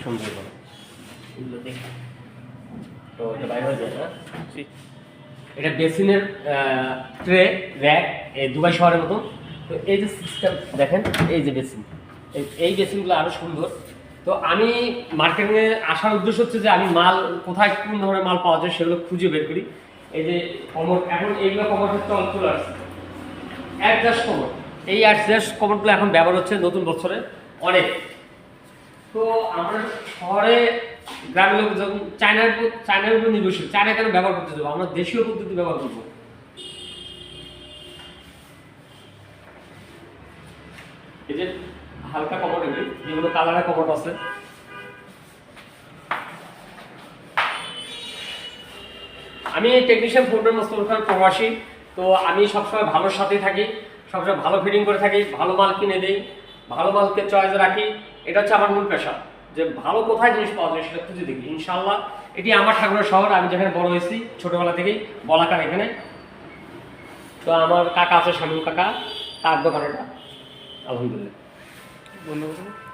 সুন্দর করে এগুলো দেখি তো এটা বাইরে হয়ে যায় না। এটা বেসিনের ট্রে র্যাক এই দুবাই শহরের মতো। তো এই যে সিস্টেম দেখেন, এই যে বেসিন, এই বেসিনগুলো আরও সুন্দর। তো আমি মার্কেটিংয়ে আসার উদ্দেশ্য হচ্ছে যে আমি মাল কোথায় কোন ধরনের মাল পাওয়া যায় সেগুলো খুঁজে বের করি। এই যে কমোড, এখন এইগুলো কমোড হচ্ছে চলে আসছে অ্যাডজাস্ট কমোড। এই অ্যাডজাস্ট কমোডগুলো এখন ব্যবহার হচ্ছে নতুন বছরে অনেক। তো আমরা শহরে গ্রামের লোক যখন চায়নার উপর নির্ভরশীল, চায়না কেন ব্যবহার করতে যাবো, আমরা দেশীয় পদ্ধতি ব্যবহার করবো। এই যে হালকা কমোড, এগুলি যেগুলো কালারের কমোড আছে। আমি টেকনিশিয়ান ফোল্ডার মোস্তফা প্রবাসী। তো আমি সবসময় ভালোর সাথেই থাকি, সবসময় ভালো ফিটিং করে থাকি, ভালো মাল কিনে দিই, ভালো মালকে চয়েসে রাখি। এটা হচ্ছে আমার মূল পেশা, যে ভালো কোথায় জিনিস পাওয়া যায় সেটা খুঁজে দেখি। ইনশাআল্লাহ এটি আমার ঠাকুরের শহর, আমি যেখানে বড় হয়েছি ছোটোবেলা থেকেই, বলাকার এখানে। তো আমার কাকা আছে, শামীম কাকা, তার দোকান এটা, আলহামদুলিল্লাহ। ধন্যবাদ।